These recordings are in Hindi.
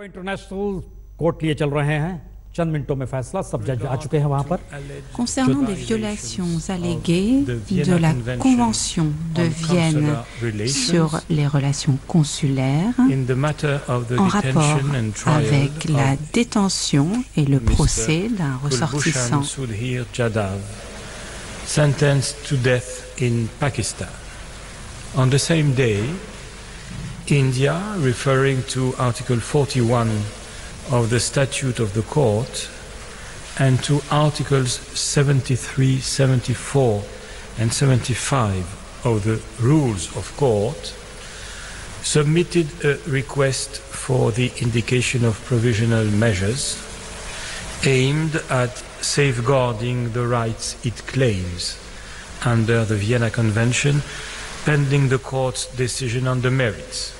इंटरनेशनल कोर्ट लिए चल रहे हैं चंद मिनटों में फैसला सब जज आ चुके हैं वहां पर Concernant des violations alléguées de la Convention de Vienne sur les relations consulaires en rapport avec la détention et le procès d'un ressortissant sentenced to death in Pakistan. On the same day, India, referring to Article 41 of the Statute of the Court and to Articles 73, 74 and 75 of the Rules of Court, submitted a request for the indication of provisional measures aimed at safeguarding the rights it claims under the Vienna Convention, pending the Court's decision on the merits.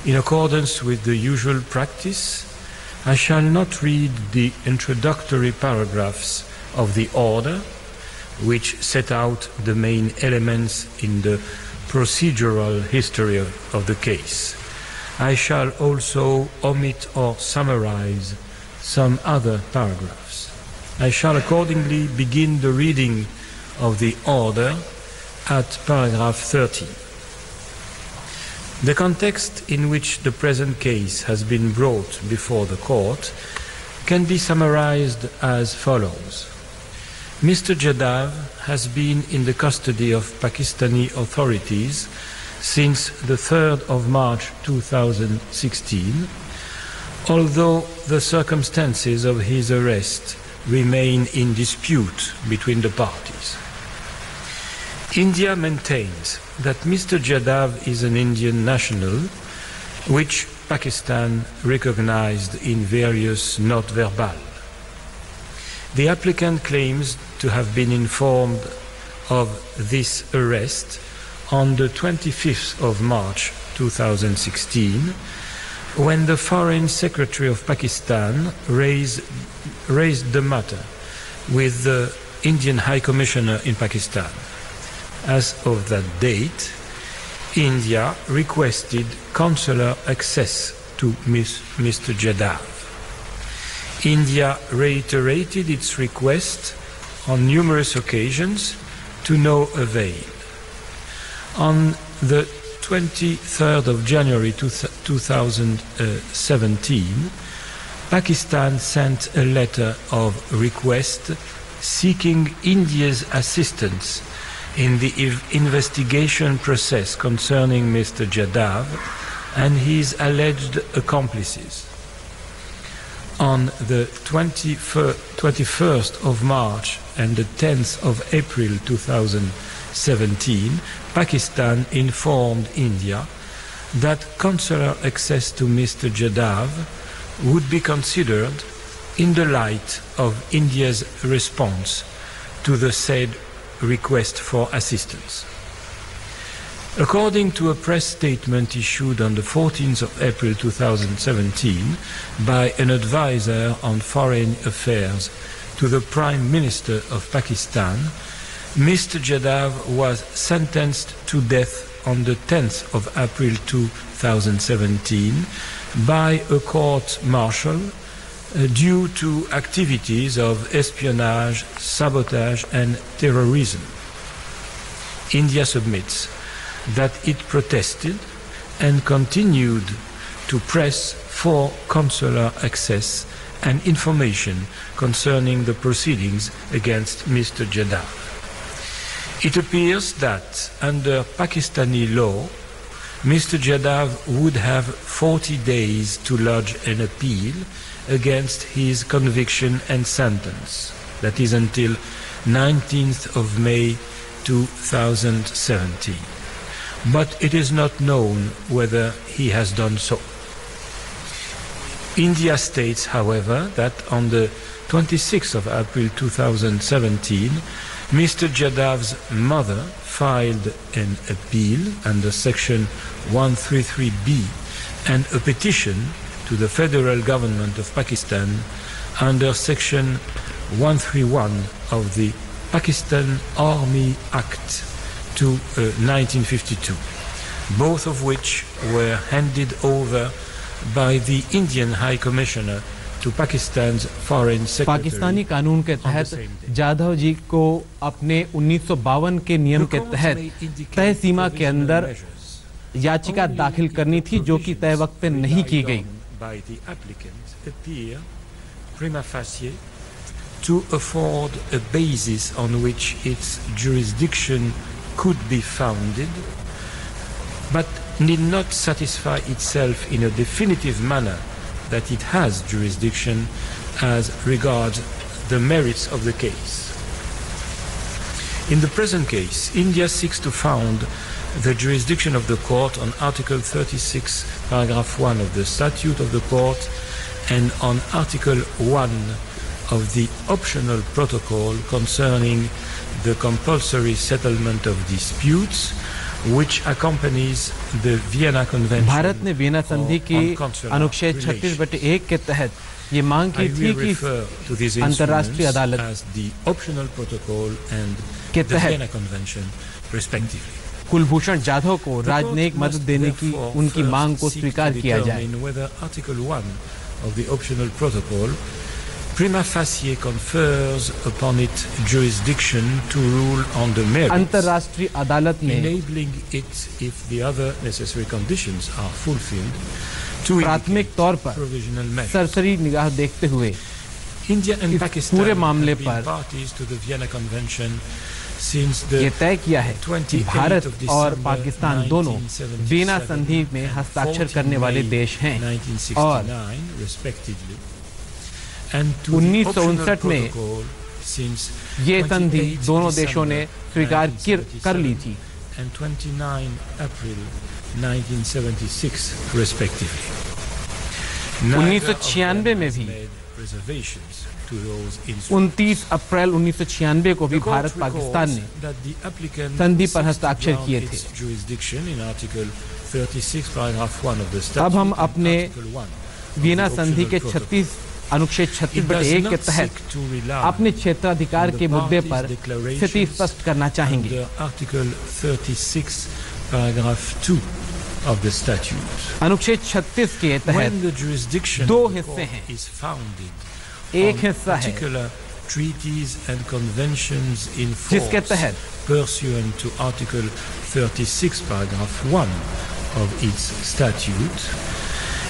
In accordance with the usual practice, I shall not read the introductory paragraphs of the order, which set out the main elements in the procedural history of the case. I shall also omit or summarize some other paragraphs. I shall accordingly begin the reading of the order at paragraph 13. The context in which the present case has been brought before the court can be summarized as follows. Mr. Jadav has been in the custody of Pakistani authorities since the 3rd of March 2016, although the circumstances of his arrest remain in dispute between the parties. India maintains that Mr. Jadav is an Indian national, which Pakistan recognized in various notes verbales. The applicant claims to have been informed of this arrest on the 25th of March 2016, when the Foreign Secretary of Pakistan raised the matter with the Indian High Commissioner in Pakistan. As of that date, India requested consular access to Mr. Jadav. India reiterated its request on numerous occasions to no avail. On the 23rd of January 2017, Pakistan sent a letter of request seeking India's assistance in the investigation process concerning Mr. Jadav and his alleged accomplices. On the 21st of March and the 10th of April 2017, Pakistan informed India that consular access to Mr. Jadav would be considered in the light of India's response to the said request for assistance. According to a press statement issued on the 14th of April 2017 by an advisor on foreign affairs to the Prime Minister of Pakistan, Mr. Jadav was sentenced to death on the 10th of April 2017 by a court-martial due to activities of espionage, sabotage and terrorism. India submits that it protested and continued to press for consular access and information concerning the proceedings against Mr. Jadav. It appears that under Pakistani law, Mr. Jadav would have 40 days to lodge an appeal against his conviction and sentence, that is until 19th of May 2017. But it is not known whether he has done so. India states, however, that on the 26th of April 2017, Mr. Jadav's mother filed an appeal under Section 133B and a petition to the federal government of Pakistan under Section 131 of the Pakistan Army Act to 1952, both of which were handed over by the Indian High Commissioner to Pakistan's Foreign Secretary. Pakistani कानून के तहत जाधव जी को अपने 1952 के नियम के तहत तय सीमा के अंदर याचिका दाखिल करनी थी, जो कि तय वक्त पे नहीं की गई। By the applicant appear prima facie to afford a basis on which its jurisdiction could be founded, but need not satisfy itself in a definitive manner that it has jurisdiction as regards the merits of the case. In the present case, India seeks to found the jurisdiction of the court on Article 36, paragraph 1 of the Statute of the Court and on Article 1 of the optional protocol concerning the compulsory settlement of disputes, which accompanies the Vienna Convention. Bharat ने वियना संधि की अनुच्छेद 36/1 के तहत ये मांग की थी कि अंतर्राष्ट्रीय अदालत के तहत कुलभूषण जाधव को राजनयिक मदद देने की उनकी मांग को स्वीकार किया जाए। Prima facie confers upon it jurisdiction to rule on the merits, अंतर्राष्ट्रीय अदालत ने enabling it, if the other necessary conditions are fulfilled, to प्राथमिक तौर पर सरसरी निगाह देखते हुए India and Pakistan पूरे मामले have been पर parties to the Vienna Convention since the ये तय किया है कि भारत और पाकिस्तान दोनों वियना संधि में हस्ताक्षर करने वाले देश हैं और 1959 में ये संधि दोनों देशों ने स्वीकार कर ली थी। 1996 में भी 29 अप्रैल 1996 को भी भारत पाकिस्तान ने संधि पर हस्ताक्षर किए थे। अब हम अपने वियना संधि के अनुच्छेद 36/1 के तहत अपने क्षेत्राधिकार के मुद्दे पर स्थिति स्पष्ट करना चाहेंगे। अनुच्छेद 36 के तहत दो हिस्से हैं। एक हिस्सा है जिसके तहत pursuant to Article 36, paragraph 1 of its statute,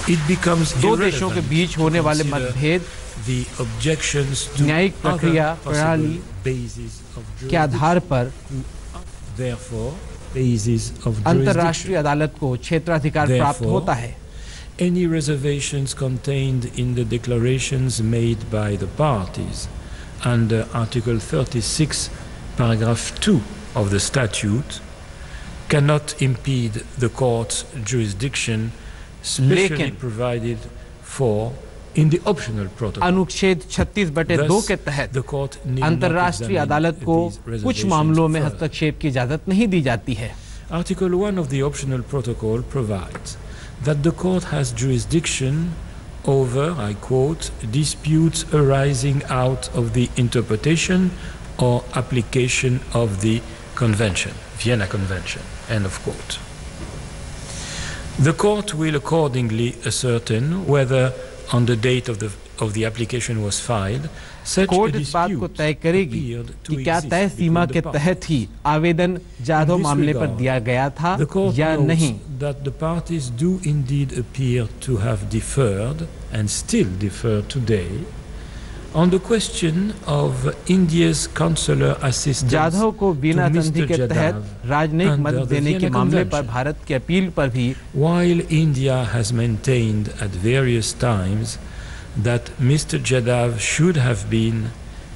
it becomes दो देशों के बीच होने वाले मतभेद न्यायिक प्रक्रिया प्रणाली के आधार पर अंतर्राष्ट्रीय अदालत को क्षेत्राधिकार प्राप्त होता है। Any reservations contained in the declarations made by the parties under Article 36, paragraph 2 of the statute cannot impede the court's jurisdiction specially provided for in the optional protocol. अनुच्छेद 36/2 के तहत अंतर्राष्ट्रीय अदालत को कुछ मामलों में हस्तक्षेप की इजाजत नहीं दी जाती है। Article 1 of the optional protocol provides that the court has jurisdiction over, I quote, disputes arising out of the interpretation or application of the convention, Vienna Convention, end of quote. The court will accordingly ascertain whether on the date of the application was filed, such court इस बात को तय करेगी कि क्या तय सीमा के तहत ही आवेदन जाधव मामले पर दिया गया था या नहीं। That the parties do indeed appear to have differed and still differ today on the question of India's consular assistance Jadhav को वियना संधि के तहत राजनयिक मदद देने के मामले पर भारत की अपील पर भी while India has maintained at various times that Mr. Jadhav should have been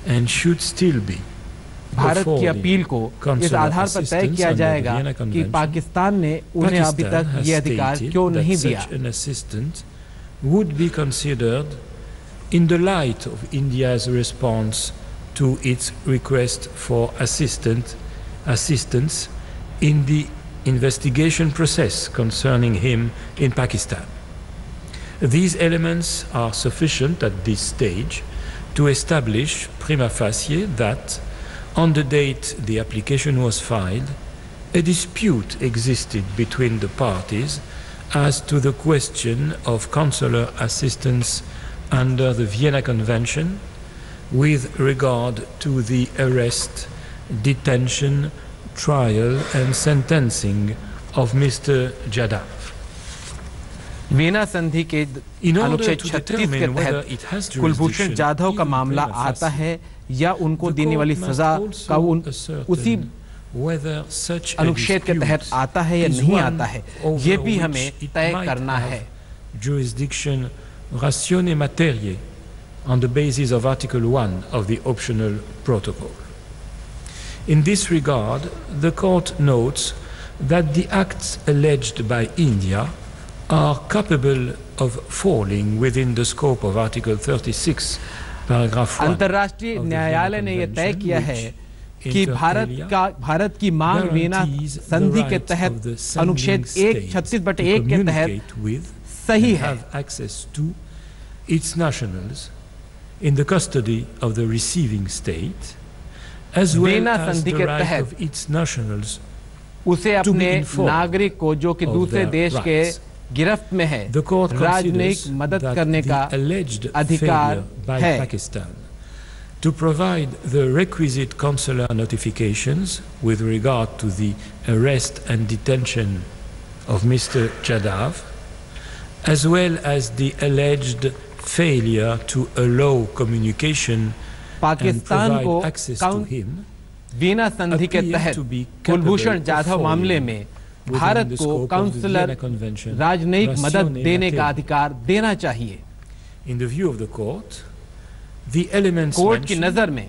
and should still be Bharat की अपील को इस आधार पर तय किया जाएगा कि पाकिस्तान ने उन्हें अभी तक ये अधिकार क्यों नहीं दिया। Such an assistant would be considered in the light of India's response to its request for assistance in the investigation process concerning him in Pakistan. These elements are sufficient at this stage to establish prima facie that on the date the application was filed, a dispute existed between the parties as to the question of consular assistance under the Vienna Convention with regard to the arrest, detention, trial and sentencing of Mr. Jadhav. Veena संधि के अनुच्छेद 36 के तहत कुलभूषण जाधव का मामला आता है या उनको देने वाली सजा का उसी अनुच्छेद के तहत आता है या नहीं आता है, ये भी हमें तय करना है। Jurisdiction ratione materiae on the basis of Article 1 of the optional protocol. In this regard, the court notes that the acts alleged by India are capable of falling within the scope of Article 36, paragraph 1. अंतर्राष्ट्रीय न्यायालय ने यह तय किया है कि भारत की मांग वीना संधि के तहत अनुच्छेद 36/1 के तहत सही है। Have access to its nationals in the custody of the receiving state, as well as the right of its nationals उसे अपने नागरिक को जो कि दूसरे देश के गिरफ्त में है राजनयिक मदद करने का अधिकार है। To provide the requisite consular notifications with regard to the arrest and detention of Mr. Jadhav, as well as the alleged failure to allow communication and provide access to him, Veena संधि के तहत कुलभूषण जाधव मामले में भारत को काउंसलर राजनयिक मदद देने का अधिकार देना चाहिए। In the view of the court, the elements court की नजर में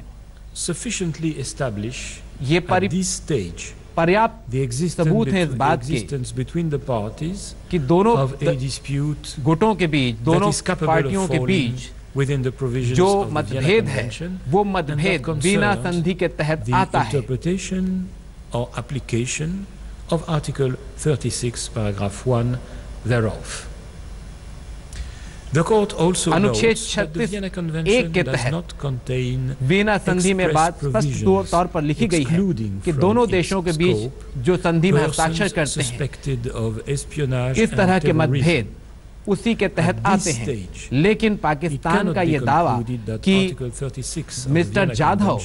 sufficiently establish ये at this stage पर्याप्त सबूत है इस बात के कि दोनों गुटों के बीच, दोनों पार्टियों के बीच जो मतभेद है वो मतभेद वीना संधि के तहत आता है। Interpretation or application of Article 36, paragraph 1 thereof. The court also notes that the Vienna Convention does not contain Veena संधि में बात स्पष्ट तौर पर लिखी गई है कि दोनों देशों के बीच जो संधि में हस्ताक्षर करते हैं इस तरह के मतभेद उसी के तहत आते हैं। लेकिन पाकिस्तान का यह दावा कि मिस्टर जाधव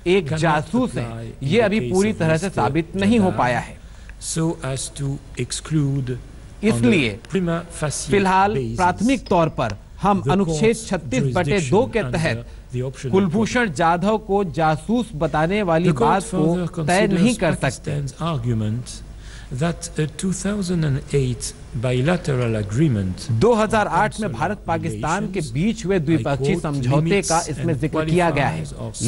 एक जासूस है, ये अभी पूरी तरह से साबित नहीं हो पाया है। इसलिए फिलहाल प्राथमिक तौर पर हम अनुच्छेद 36/2 के तहत कुलभूषण जाधव को जासूस बताने वाली बात को तय नहीं कर सकते। That a 2008 bilateral agreement 2008 में भारत पाकिस्तान के बीच हुए द्विपक्षीय समझौते का इसमें जिक्र किया गया है,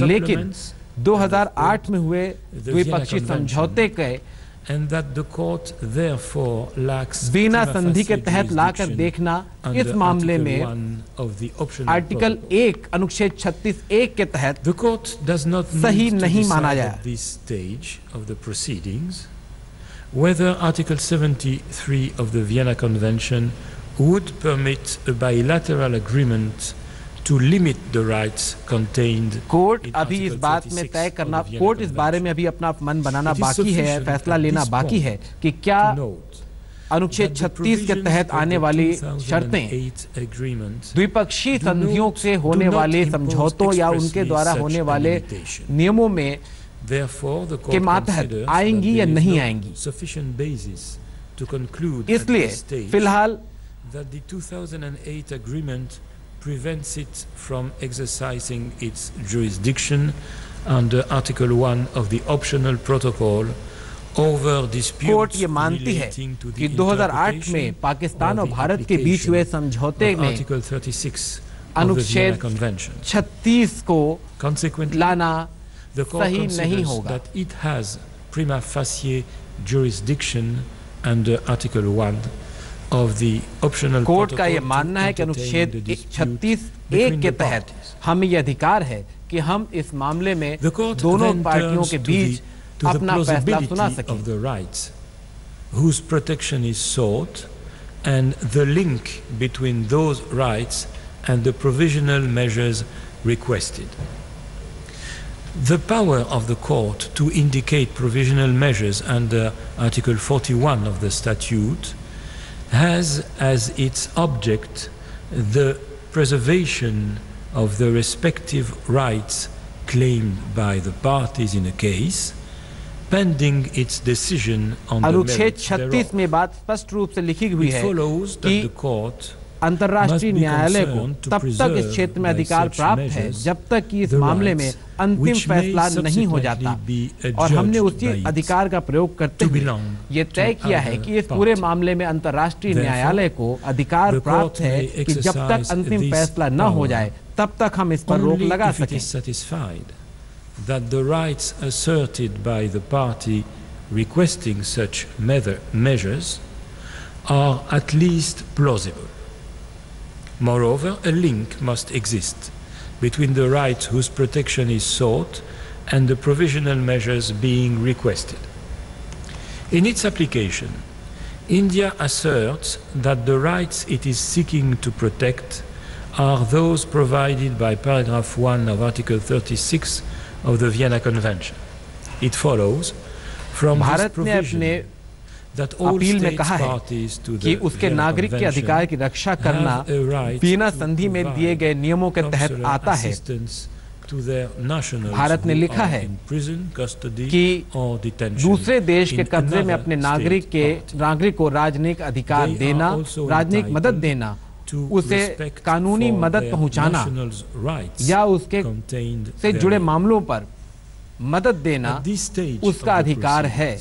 लेकिन 2008 में हुए द्विपक्षीय समझौते के and that the court therefore lacks Veena संधि के तहत लाकर देखना इस मामले में आर्टिकल 1 अनुच्छेद 36(1) के तहत the court does not सही नहीं माना जाए। At this stage of the proceedings whether Article 73 of the Vienna Convention would permit a bilateral agreement to limit the rights contained court अभी इस बात में तय करना, कोर्ट इस बारे में अभी अपना मन बनाना बाकी है, फैसला लेना बाकी है कि क्या अनुच्छेद 36 के तहत आने वाली शर्तें द्विपक्षीय संधियों से होने वाले समझौतों या उनके द्वारा होने वाले नियमों में के मातहत आएंगी या नहीं आएंगी। इसलिए फिलहाल that the 2008 agreement prevents it from exercising its jurisdiction under Article 1 of the optional protocol over disputes relating to the 2008 में पाकिस्तान और भारत के बीच हुए समझौते में Article 36 अनुच्छेद 36 को लाना सही नहीं होगा। That it has prima facie jurisdiction under Article 1 of the optional court का यह मानना है कि अनुच्छेद 36(1) के तहत हमें यह अधिकार है कि हम इस मामले में दोनों पार्टियों के बीच अपना फैसला सुना सकें। Whose protection is sought and the link between those rights and the provisional measures requested. The power of the court to indicate provisional measures under Article 41 of the statute has as its object the preservation of the respective rights claimed by the parties in a case, pending its decision on the merits thereof. अनुच्छेद 36 में बात स्पष्ट रूप से लिखी हुई है कि अंतर्राष्ट्रीय न्यायालय को तब तक इस क्षेत्र में अधिकार प्राप्त है जब तक कि इस मामले में अंतिम फैसला नहीं हो जाता, और हमने उसी अधिकार का प्रयोग करते हुए ये तय किया है कि इस पूरे मामले में अंतर्राष्ट्रीय न्यायालय को अधिकार प्राप्त है कि जब तक अंतिम फैसला न हो जाए तब तक हम इस पर रोक लगा सकें। That the rights asserted by the party requesting such measures are at least plausible. Moreover, a link must exist between the rights whose protection is sought and the provisional measures being requested. In its application, India asserts that the rights it is seeking to protect are those provided by paragraph 1 of Article 36 of the Vienna Convention. It follows from this provision that all states parties to the उसके नागरिक के अधिकार की रक्षा करना वीना संधि में दिए गए नियमों के तहत आता है। भारत ने लिखा है कि दूसरे देश के कब्जे में अपने नागरिक को राजनयिक अधिकार देना, राजनयिक मदद देना, उसे कानूनी मदद पहुंचाना या उसके से जुड़े मामलों पर मदद देना उसका अधिकार है।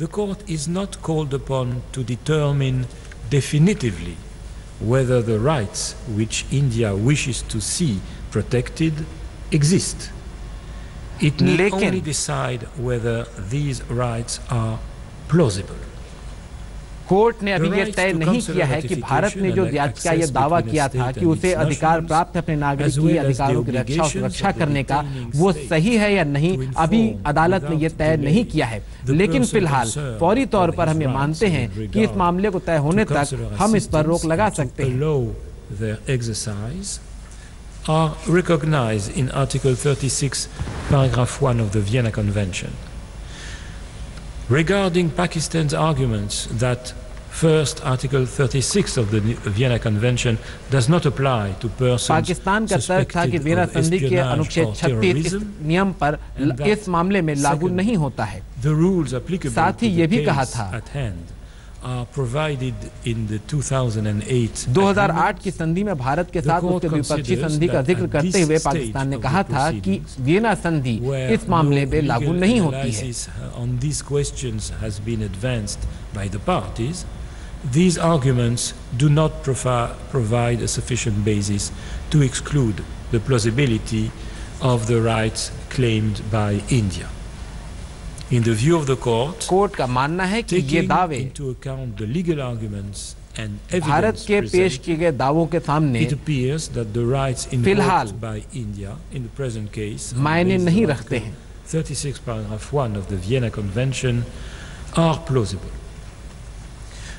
The court is not called upon to determine definitively whether the rights which India wishes to see protected exist. It may only decide whether these rights are plausible. Court ने अभी ये तय नहीं किया है कि भारत ने जो याचिका ये दावा किया था कि उसे अधिकार प्राप्त है अपने नागरिक की अधिकारों की रक्षा और सुरक्षा करने का, वो सही है या नहीं, अभी अदालत ने ये तय नहीं किया है। लेकिन फिलहाल फौरी तौर पर हम ये मानते हैं कि इस मामले को तय होने तक हम इस पर रोक लगा सकते हैं। Are recognized in Article 36, paragraph 1 of the Vienna Convention. Regarding Pakistan's arguments that first Article 36 of the Vienna Convention does not apply to persons suspected of espionage or terrorism, इस मामले में लागू नहीं होता है। The rules applicable to the case at hand are provided in the 2008 की संधि में भारत के साथ उसके द्विपक्षीय संधि का जिक्र करते हुए पाकिस्तान ने कहा था कि वियना संधि इस मामले में लागू नहीं होती है। On these questions has been advanced by the parties. These arguments do not provide a sufficient basis to exclude the plausibility of the rights claimed by India. In the view of the court, का मानना है कि ये दावे into account the legal arguments and Bharat के पेश किए गए दावों के सामने it appears that the rights invoked by India in the present case मायने नहीं रखते हैं। 36 paragraph 1 of the Vienna Convention are plausible.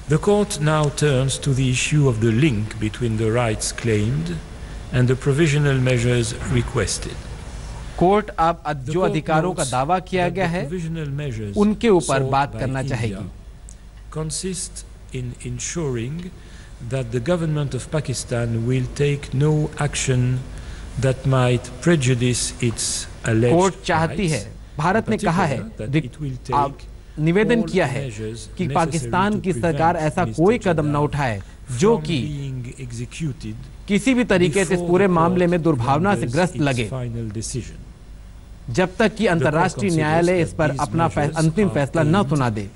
The court now turns to the issue of the link between the rights claimed and the provisional measures requested. Court अब जो अधिकारों का दावा किया गया है उनके ऊपर बात करना चाहेगी। Consist in ensuring that the government of Pakistan will take no action that might prejudice its alleged rights. Court चाहती है, भारत ने कहा है, निवेदन किया है कि पाकिस्तान की सरकार ऐसा कोई कदम न उठाए जो कि किसी भी तरीके से इस पूरे मामले में दुर्भावना से ग्रस्त लगे, जब तक कि अंतर्राष्ट्रीय न्यायालय इस पर अपना अंतिम फैसला न सुना दे।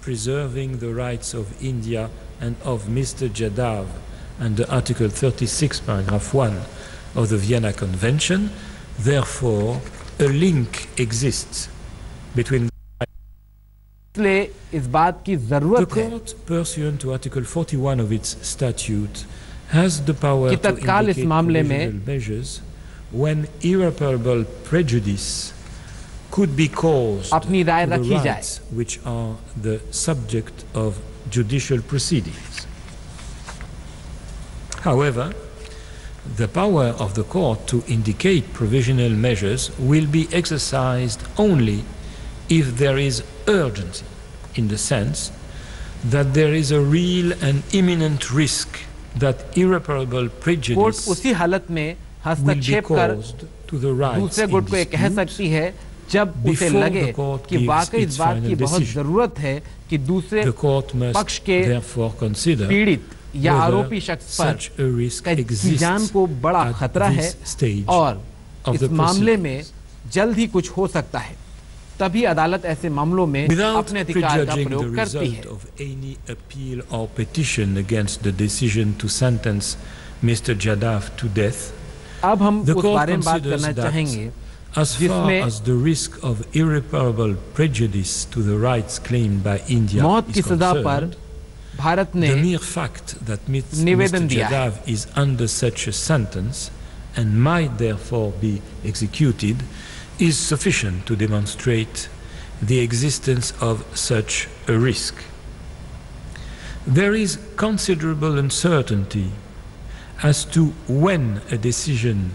Preserving the rights of India and of Mr. Jadhav under Article 36, paragraph 1 of the Vienna Convention, therefore, a link exists between इस बात की जरूरत है। The court, pursuant to Article 41 of its statute, has the power to indicate provisional measures when irreparable prejudice could be caused to the rights which are the subject of judicial proceedings. However, the power of the court to indicate provisional measures will be exercised only if there is urgency, in the sense that there is a real and imminent risk that irreparable prejudice court उसी हालत में हस्तक्षेप कर दूसरे गुट को ये कह सकती है जब उसे लगे कि वाकई इस बात की बहुत जरूरत है कि दूसरे पक्ष के पीड़ित या आरोपी शख्स पर की जान को बड़ा खतरा है और इस मामले में जल्द ही कुछ हो सकता है, तभी अदालत ऐसे मामलों में अपने अधिकार का प्रयोग करती है। अब हम उस बारे में बात करना चाहेंगे as far as the risk of irreparable prejudice to the rights claimed by India is concerned, the mere fact that Mr. Jadhav is under such a sentence and might therefore be executed is sufficient to demonstrate the existence of such a risk. There is considerable uncertainty as to when a decision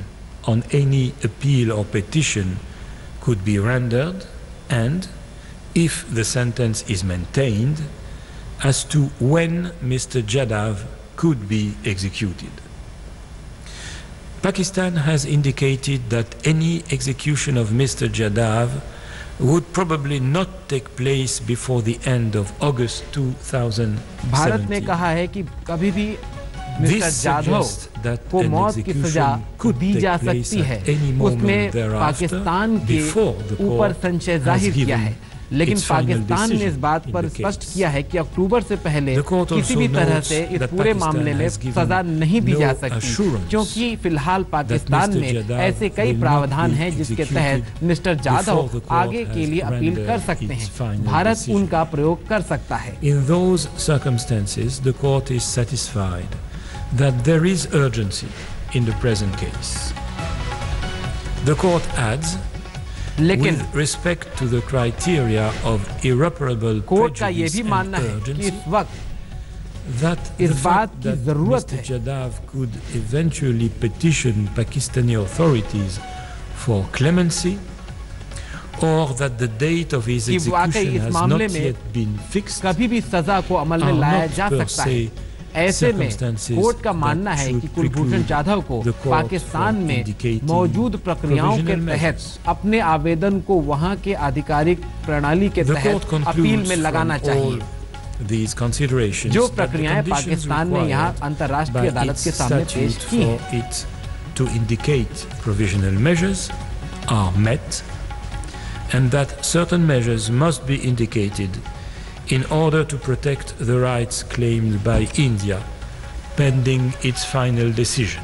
on any appeal or petition could be rendered, and if the sentence is maintained, as to when Mr. Jadhav could be executed. Pakistan has indicated that any execution of Mr. Jadhav would probably not take place before the end of August 2017. Bharat ने कहा है कि कभी भी मिस्टर जाधव को मौत की सजा दी जा सकती है। उसमें पाकिस्तान के ऊपर संशय जाहिर किया है, लेकिन पाकिस्तान ने इस बात पर स्पष्ट किया है कि अक्टूबर से पहले किसी भी तरह से इस पूरे मामले में सजा नहीं दी जा सकती, क्योंकि फिलहाल पाकिस्तान में ऐसे कई प्रावधान हैं जिसके तहत मिस्टर जाधव आगे के लिए अपील कर सकते हैं। भारत उनका प्रयोग कर सकता है। In those circumstances, the court is satisfied that there is urgency in the present case. The court adds, with respect to the criteria of irreparable prejudice and urgency, that the fact that Mr. Jadhav could eventually petition Pakistani authorities for clemency, or that the date of his execution has not yet been fixed, are not per se ऐसे में कोर्ट का मानना है कि कुलभूषण जाधव को पाकिस्तान में मौजूद प्रक्रियाओं के तहत अपने आवेदन को वहां के आधिकारिक प्रणाली के तहत अपील में लगाना चाहिए। जो प्रक्रियाएं पाकिस्तान ने यहां अंतर्राष्ट्रीय अदालत के सामने पेश की हैं, to indicate provisional measures are met, and that certain measures must be indicated in order to protect the rights claimed by India pending its final decision.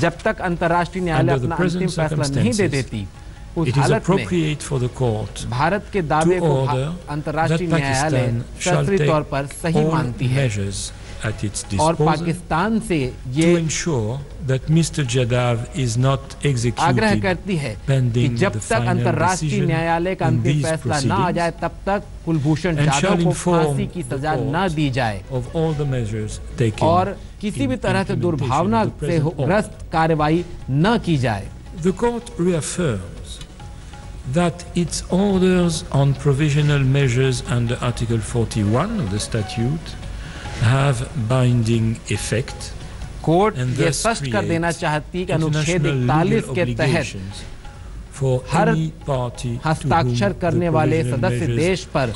जब तक अंतर्राष्ट्रीय न्यायालय अपना अंतिम फैसला नहीं दे देती, उस हालत में भारत के दावे को अंतर्राष्ट्रीय न्यायालय शास्त्रीय तौर पर सही मानती है और पाकिस्तान से ये आग्रह करती है कि जब तक अंतर्राष्ट्रीय न्यायालय का अंतिम फैसला न आ जाए तब तक कुलभूषण जाधव को फांसी की सजा न दी जाए और किसी भी तरह से दुर्भावना से ग्रस्त कार्रवाई न की जाए। The court reaffirms that its orders on provisional measures under Article 41 of the statute have binding effect. Court ये स्पष्ट कर देना चाहती कि अनुच्छेद 41 के तहत हर हस्ताक्षर करने वाले सदस्य देश पर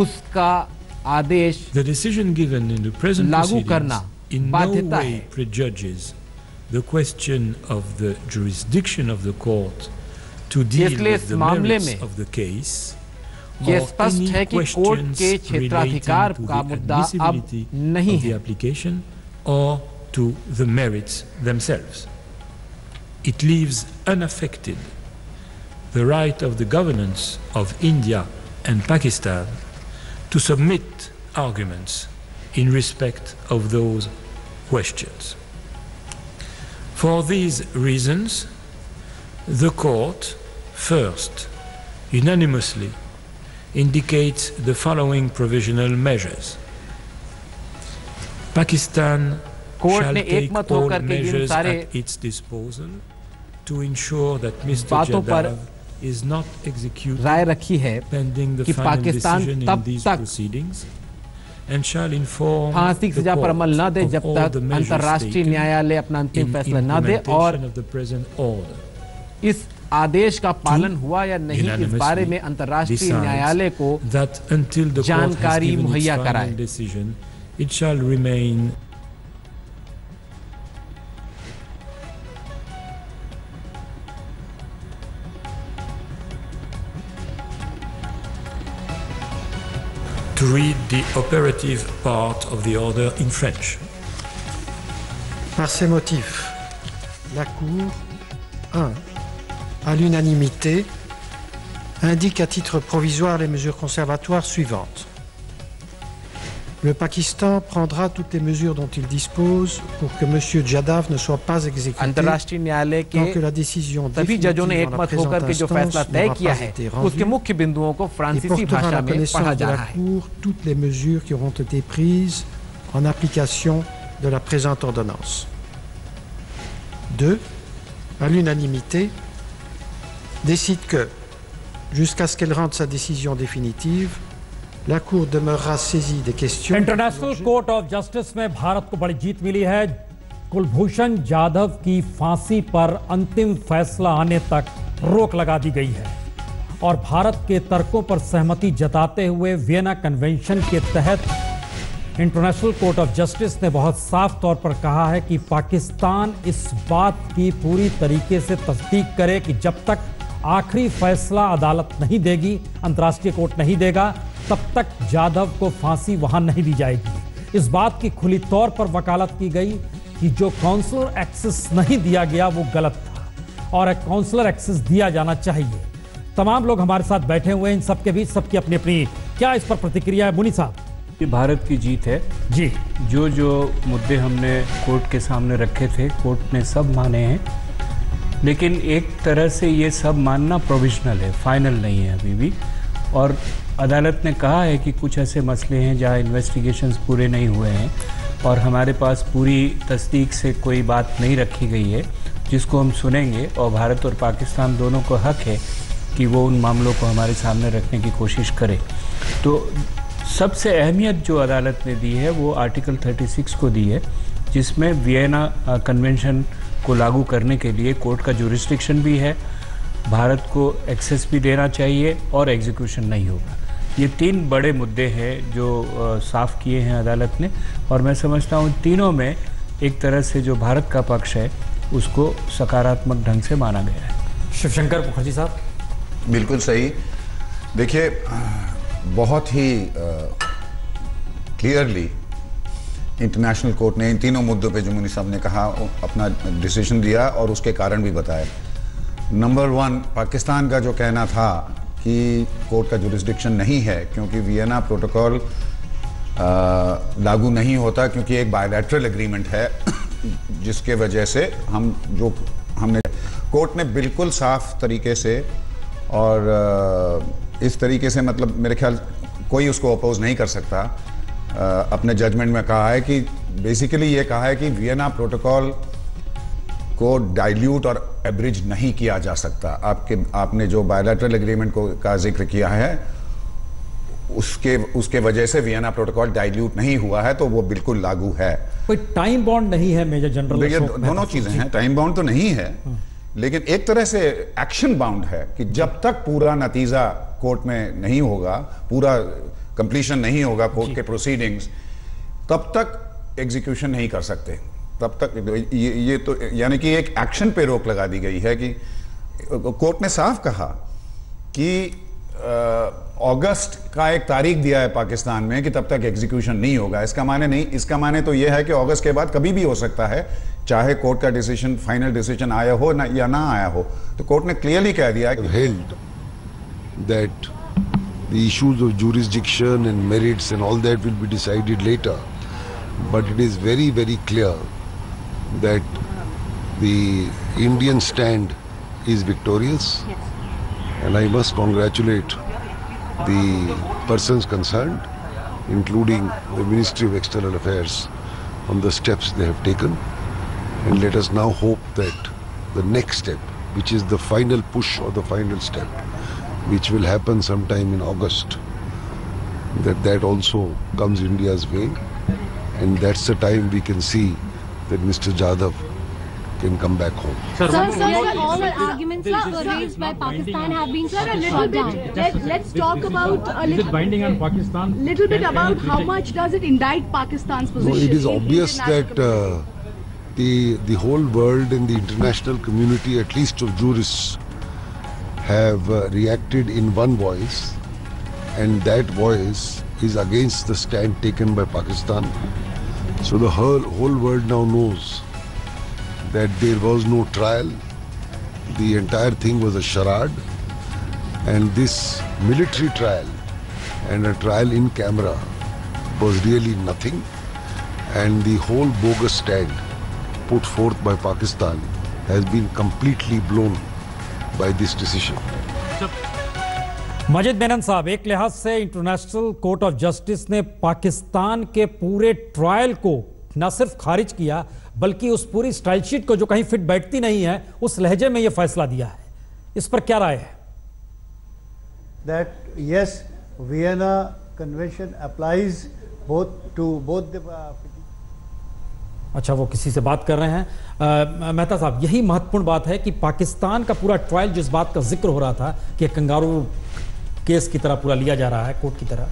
उसका आदेश लागू करना बाध्यता है। The question of the jurisdiction of the court to deal with the merits of the case, ये स्पष्ट है कि कोर्ट के क्षेत्राधिकार का मुद्दा अब नहीं है or to the merits themselves. It leaves unaffected the right of the governments of India and Pakistan to submit arguments in respect of those questions. For these reasons, the court first unanimously indicates the following provisional measures. Pakistan shall take all measures at its disposal to ensure that Mr. Jadhav is not executed राय रखी है pending the कि final पाकिस्तान decision in तब these तक proceedings, फांसी की सजा पर अमल न दे जब तक अंतर्राष्ट्रीय न्यायालय अपना अंतिम फैसला न दे, और इस आदेश का पालन हुआ या नहीं इस बारे में अंतर्राष्ट्रीय न्यायालय को जानकारी मुहैया कराए। To read the operative part of the order in French. Par ces motifs, la Cour 1. à l'unanimité, indique à titre provisoire les mesures conservatoires suivantes. Le Pakistan prendra toutes les mesures dont il dispose pour que M. Jadav ne soit pas exécuté tant que la décision définitive en la présente instance n'aura pas été rendue, et portera la connaissance de la Cour toutes les mesures qui auront été prises en application de la présente ordonnance. 2. À l'unanimité, décide que, jusqu'à ce qu'elle rende sa décision définitive, la Cour demeurera saisie des questions. International court of justice में भारत को बड़ी जीत मिली है। कुलभूषण जाधव की फांसी पर अंतिम फैसला आने तक रोक लगा दी गई है और भारत के तर्कों पर सहमति जताते हुए वियना कन्वेंशन के तहत इंटरनेशनल कोर्ट ऑफ जस्टिस ने बहुत साफ तौर पर कहा है कि पाकिस्तान इस बात की पूरी तरीके से तस्दीक करे कि जब तक आखिरी फैसला अदालत नहीं देगी, अंतर्राष्ट्रीय कोर्ट नहीं देगा, तब तक जाधव को फांसी वहां नहीं दी जाएगी। इस बात की खुली तौर पर वकालत की गई कि जो काउंसलर एक्सेस नहीं दिया गया वो गलत था और एक काउंसलर एक्सेस दिया जाना चाहिए। तमाम लोग हमारे साथ बैठे हुए हैं, इन सबके बीच सबकी अपनी अपनी क्या इस पर प्रतिक्रिया है। मुनी साहब, ये भारत की जीत है जी। जो मुद्दे हमने कोर्ट के सामने रखे थे, कोर्ट ने सब माने हैं, लेकिन एक तरह से ये सब मानना प्रोविजनल है, फाइनल नहीं है अभी भी। और अदालत ने कहा है कि कुछ ऐसे मसले हैं जहाँ इन्वेस्टिगेशंस पूरे नहीं हुए हैं और हमारे पास पूरी तस्दीक से कोई बात नहीं रखी गई है, जिसको हम सुनेंगे। और भारत और पाकिस्तान दोनों को हक है कि वो उन मामलों को हमारे सामने रखने की कोशिश करे। तो सबसे अहमियत जो अदालत ने दी है वो आर्टिकल 36 को दी है, जिसमें वियना कन्वेंशन को लागू करने के लिए कोर्ट का जुरिस्डिक्शन भी है, भारत को एक्सेस भी देना चाहिए और एग्जीक्यूशन नहीं होगा। ये तीन बड़े मुद्दे हैं जो साफ किए हैं अदालत ने, और मैं समझता हूँ तीनों में एक तरह से जो भारत का पक्ष है उसको सकारात्मक ढंग से माना गया है। शिवशंकर मुखर्जी साहब, बिल्कुल सही। देखिए, बहुत ही क्लियरली इंटरनेशनल कोर्ट ने इन तीनों मुद्दों पे जो मुनी साहब ने कहा अपना डिसीजन दिया और उसके कारण भी बताया। नंबर 1, पाकिस्तान का जो कहना था कि कोर्ट का जुरिस्डिक्शन नहीं है क्योंकि वियना प्रोटोकॉल लागू नहीं होता, क्योंकि एक बायलैटरल एग्रीमेंट है जिसके वजह से हमने कोर्ट ने बिल्कुल साफ तरीके से और इस तरीके से, मतलब मेरे ख्याल कोई उसको अपोज नहीं कर सकता, अपने जजमेंट में कहा है कि बेसिकली ये कहा है कि वियना प्रोटोकॉल को डाइल्यूट और एब्रिज नहीं किया जा सकता। आपने जो बायलैटरल एग्रीमेंट का जिक्र किया है उसके वजह से वियना प्रोटोकॉल डाइल्यूट नहीं हुआ है, तो वो बिल्कुल लागू है। कोई टाइम बाउंड नहीं है मेजर जनरल। ये दोनों चीजें हैं, टाइम बाउंड तो नहीं है लेकिन एक तरह से एक्शन बाउंड है कि जब तक पूरा नतीजा कोर्ट में नहीं होगा, पूरा कंप्लीशन नहीं होगा कोर्ट के प्रोसीडिंग्स, तब तक एग्जीक्यूशन नहीं कर सकते। तब तक ये तो यानी कि एक एक्शन पे रोक लगा दी गई है कि कोर्ट ने साफ कहा कि अगस्त का एक तारीख दिया है पाकिस्तान में कि तब तक एग्जीक्यूशन नहीं होगा। इसका माने तो यह है कि अगस्त के बाद कभी भी हो सकता है, चाहे कोर्ट का डिसीजन, फाइनल डिसीजन आया हो ना या ना आया हो। तो कोर्ट ने क्लियरली कह दिया held that the issues of jurisdiction and merits and all that will be decided later, but it is very, very clear that the Indian stand is victorious, and I must congratulate the persons concerned, including the Ministry of External Affairs, on the steps they have taken. And let us now hope that the next step, which is the final push or the final step, which will happen sometime in August, that also comes India's way, and that's the time we can see that Mr. Jadhav can come back home. Sir, all the arguments raised by Pakistan have been a little bit. Let's talk about a little. Is it binding on Pakistan? Little bit about how much does it indict Pakistan's position? No, it is obvious that the whole world and the international community, at least of jurists, have reacted in one voice, and that voice is against the stand taken by Pakistan. So the whole world now knows that there was no trial, the entire thing was a charade, and this military trial and a trial in camera was really nothing, and the whole bogus stand put forth by Pakistan has been completely blown by this decision. Majid Menon साहब, एक लिहाज से इंटरनेशनल कोर्ट ऑफ जस्टिस ने पाकिस्तान के पूरे ट्रायल को न सिर्फ खारिज किया बल्कि उस पूरी स्टाइल शीट को जो कहीं फिट बैठती नहीं है उस लहजे में यह फैसला दिया है। इस पर क्या राय है? That yes, Vienna Convention applies both the अच्छा, वो किसी से बात कर रहे हैं। मेहता साहब, यही महत्वपूर्ण बात है कि पाकिस्तान का पूरा ट्रायल जिस बात का जिक्र हो रहा था कि कंगारू केस की तरह पूरा लिया जा रहा है, कोर्ट की तरह,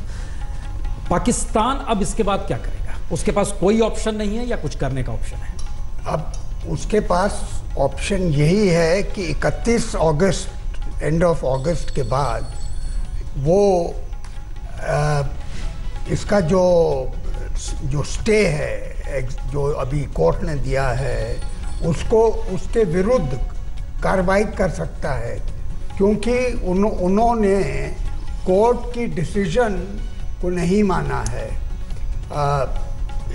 पाकिस्तान अब इसके बाद क्या करेगा? उसके पास कोई ऑप्शन नहीं है या कुछ करने का ऑप्शन है? अब उसके पास ऑप्शन यही है कि 31 अगस्त, एंड ऑफ अगस्त के बाद वो इसका जो स्टे है जो अभी कोर्ट ने दिया है उसको उसके विरुद्ध कार्रवाई कर सकता है, क्योंकि उन्होंने कोर्ट की डिसीजन को नहीं माना है।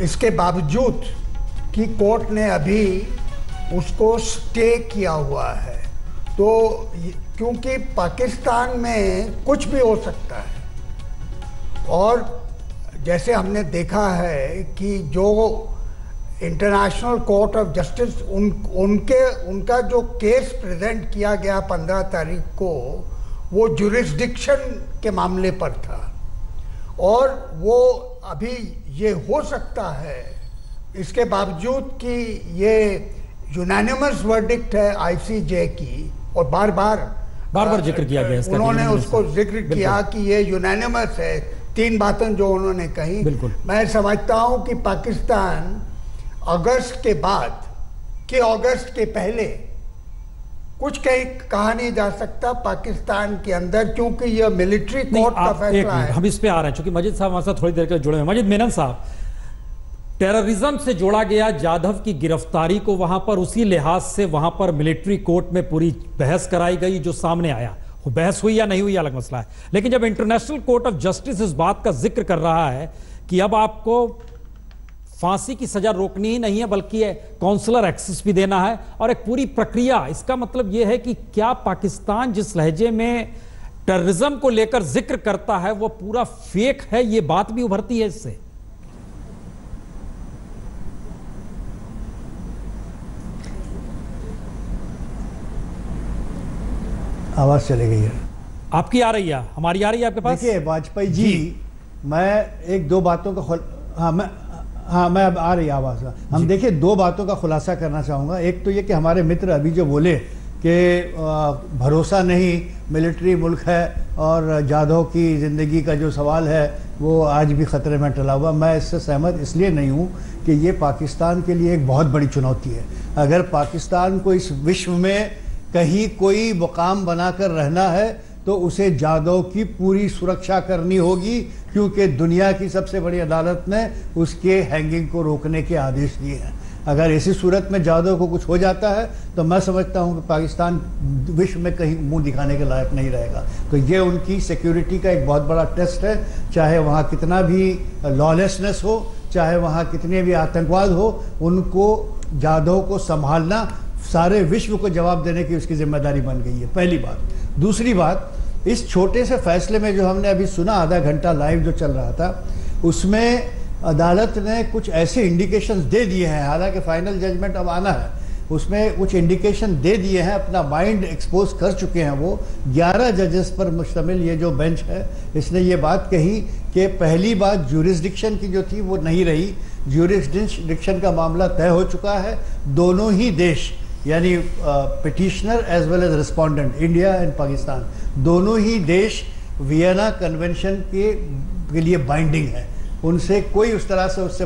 इसके बावजूद कि कोर्ट ने अभी उसको स्टे किया हुआ है, तो क्योंकि पाकिस्तान में कुछ भी हो सकता है, और जैसे हमने देखा है कि जो इंटरनेशनल कोर्ट ऑफ जस्टिस उनका जो केस प्रेजेंट किया गया 15 तारीख को, वो जुरिस्डिक्शन के मामले पर था, और वो अभी ये हो सकता है इसके बावजूद कि ये यूनानिमस वर्डिक्ट है आईसीजे की, और बार बार जिक्र किया गया इसका, उन्होंने उसको जिक्र किया कि ये यूनानिमस है, 3 बातें जो उन्होंने कही। मैं समझता हूं कि पाकिस्तान अगस्त के बाद कि अगस्त के पहले कुछ कहा नहीं जा सकता पाकिस्तान के अंदर, क्योंकि यह मिलिट्री कोर्ट का फैसला है। हम इस पे आ रहे हैं, क्योंकि मजिद साहब हमारे साथ थोड़ी देर के जुड़े हैं। मजिद मेनन साहब, टेररिज्म से जोड़ा गया जाधव की गिरफ्तारी को वहां पर उसी लिहाज से वहां पर मिलिट्री कोर्ट में पूरी बहस कराई गई, जो सामने आया वो बहस हुई या नहीं हुई अलग मसला है, लेकिन जब इंटरनेशनल कोर्ट ऑफ जस्टिस इस बात का जिक्र कर रहा है कि अब आपको फांसी की सजा रोकनी ही नहीं है बल्कि काउंसलर एक्सेस भी देना है और एक पूरी प्रक्रिया, इसका मतलब यह है कि क्या पाकिस्तान जिस लहजे में टेररिज्म को लेकर जिक्र करता है वो पूरा फेक है? ये बात भी उभरती है इससे। आवाज चली गई है, आपकी आ रही है, हमारी आ रही है आपके पास? देखिए वाजपेयी जी, मैं एक दो बातों का मैं अब आ रही आवाज़। हम देखिए 2 बातों का खुलासा करना चाहूँगा। एक तो ये कि हमारे मित्र अभी जो बोले कि भरोसा नहीं, मिलिट्री मुल्क है और जाधव की ज़िंदगी का जो सवाल है वो आज भी ख़तरे में टला हुआ, मैं इससे सहमत इसलिए नहीं हूँ कि ये पाकिस्तान के लिए एक बहुत बड़ी चुनौती है। अगर पाकिस्तान को इस विश्व में कहीं कोई मुकाम बनाकर रहना है तो उसे जाधव की पूरी सुरक्षा करनी होगी, क्योंकि दुनिया की सबसे बड़ी अदालत ने उसके हैंगिंग को रोकने के आदेश दिए हैं। अगर ऐसी सूरत में जाधव को कुछ हो जाता है तो मैं समझता हूं कि पाकिस्तान विश्व में कहीं मुंह दिखाने के लायक नहीं रहेगा। तो ये उनकी सिक्योरिटी का एक बहुत बड़ा टेस्ट है, चाहे वहाँ कितना भी लॉलेसनेस हो, चाहे वहाँ कितने भी आतंकवाद हो, उनको जाधव को संभालना सारे विश्व को जवाब देने की उसकी जिम्मेदारी बन गई है, पहली बात। दूसरी बात, इस छोटे से फैसले में जो हमने अभी सुना, आधा घंटा लाइव जो चल रहा था, उसमें अदालत ने कुछ ऐसे इंडिकेशंस दे दिए हैं, हालांकि फाइनल जजमेंट अब आना है, उसमें कुछ इंडिकेशन दे दिए हैं, अपना माइंड एक्सपोज कर चुके हैं। वो 11 जजेस पर मुश्तमिल ये जो बेंच है, इसने ये बात कही कि पहली बात ज्यूरिसडिक्शन की जो थी वो नहीं रही, ज्यूरिसडिक्शन का मामला तय हो चुका है। दोनों ही देश यानी petitioner as well as respondent, India and Pakistan, दोनों ही देश वियना कन्वेंशन के लिए बाइंडिंग है। उनसे कोई उस तरह से उससे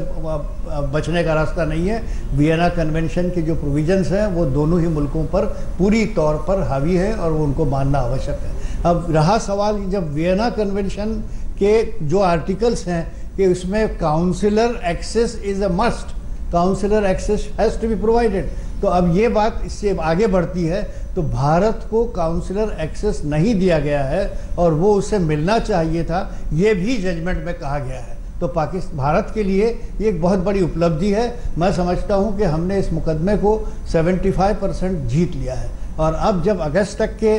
बचने का रास्ता नहीं है। वियना कन्वेंशन के जो प्रोविजंस हैं वो दोनों ही मुल्कों पर पूरी तौर पर हावी है और वो उनको मानना आवश्यक है। अब रहा सवाल, जब वियना कन्वेंशन के जो आर्टिकल्स हैं कि उसमें consular access is a must, consular access has to be provided, तो अब ये बात इससे आगे बढ़ती है। तो भारत को काउंसिलर एक्सेस नहीं दिया गया है और वो उसे मिलना चाहिए था, ये भी जजमेंट में कहा गया है। तो भारत के लिए ये एक बहुत बड़ी उपलब्धि है। मैं समझता हूँ कि हमने इस मुकदमे को 75% जीत लिया है और अब जब अगस्त तक के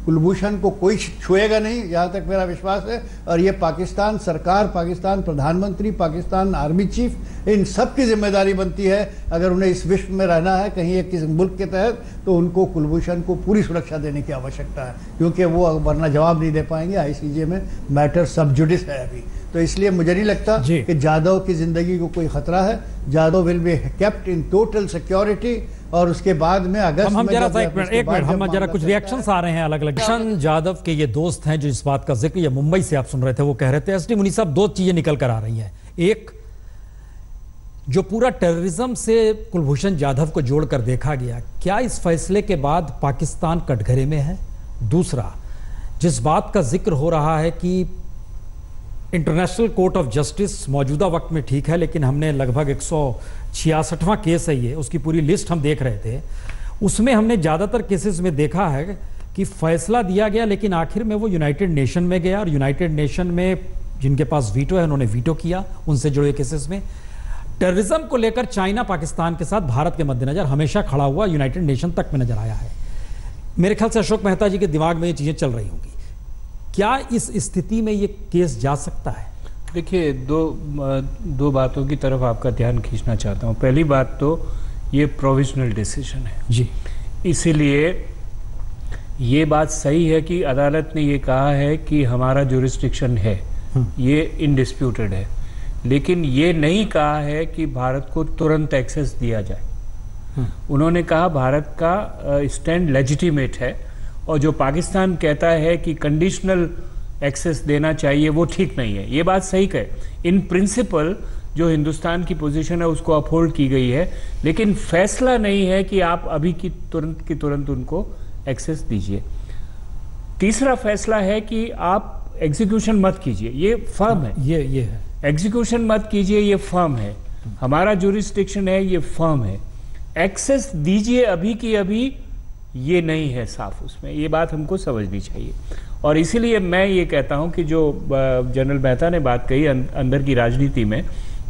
कुलभूषण को कोई छुएगा नहीं, जहाँ तक मेरा विश्वास है। और ये पाकिस्तान सरकार, पाकिस्तान प्रधानमंत्री, पाकिस्तान आर्मी चीफ, इन सब की जिम्मेदारी बनती है, अगर उन्हें इस विश्व में रहना है कहीं एक किसी मुल्क के तहत, तो उनको कुलभूषण को पूरी सुरक्षा देने की आवश्यकता है, क्योंकि वो वरना जवाब नहीं दे पाएंगे। आईसीजे में मैटर सब जुडिस है अभी, तो इसलिए मुझे नहीं लगता कि जाधव की जिंदगी को कोई खतरा है। Jadhav will be kept in total security और उसके बाद में अगस्त हम में जरा एक मिनट हम जरा कुछ रिएक्शंस आ रहे हैं अलग अलग। किशन जाधव के ये दोस्त हैं जो इस बात का जिक्र ये मुंबई से आप सुन रहे थे, वो कह रहे थे एसडी मुनीर साहब, दो चीजें निकल कर आ रही हैं। एक, जो पूरा टेररिज्म से कुलभूषण जाधव को जोड़कर देखा गया, क्या इस फैसले के बाद पाकिस्तान कटघरे में है? दूसरा, जिस बात का जिक्र हो रहा है कि इंटरनेशनल कोर्ट ऑफ जस्टिस मौजूदा वक्त में ठीक है, लेकिन हमने लगभग 166वां केस है ये, उसकी पूरी लिस्ट हम देख रहे थे, उसमें हमने ज़्यादातर केसेस में देखा है कि फैसला दिया गया लेकिन आखिर में वो यूनाइटेड नेशन में गया और यूनाइटेड नेशन में जिनके पास वीटो है उन्होंने वीटो किया उनसे जुड़े केसेस में। टेररिज्म को लेकर चाइना पाकिस्तान के साथ भारत के मद्देनजर हमेशा खड़ा हुआ, यूनाइटेड नेशन तक में नजर आया है। मेरे ख्याल से अशोक मेहता जी के दिमाग में ये चीज़ें चल रही होंगी। क्या इस स्थिति में ये केस जा सकता है? देखिए, दो बातों की तरफ आपका ध्यान खींचना चाहता हूँ। पहली बात तो ये प्रोविजनल डिसीजन है जी, इसीलिए ये बात सही है कि अदालत ने ये कहा है कि हमारा ज्यूरिसडिक्शन है, ये इनडिस्प्यूटेड है, लेकिन ये नहीं कहा है कि भारत को तुरंत एक्सेस दिया जाए। उन्होंने कहा भारत का स्टैंड लेजिटिमेट है और जो पाकिस्तान कहता है कि कंडीशनल एक्सेस देना चाहिए वो ठीक नहीं है। ये बात सही कहे, इन प्रिंसिपल जो हिंदुस्तान की पोजीशन है उसको अपहोल्ड की गई है, लेकिन फैसला नहीं है कि आप अभी की तुरंत उनको एक्सेस दीजिए। तीसरा फैसला है कि आप एग्जीक्यूशन मत कीजिए, ये फर्म है, ये है, एग्जीक्यूशन मत कीजिए, ये फर्म है, हमारा ज्यूरिसडिक्शन है, ये फर्म है। एक्सेस दीजिए अभी की अभी, ये नहीं है साफ उसमें, ये बात हमको समझनी चाहिए। और इसीलिए मैं ये कहता हूं कि जो जनरल मेहता ने बात कही अंदर की राजनीति में,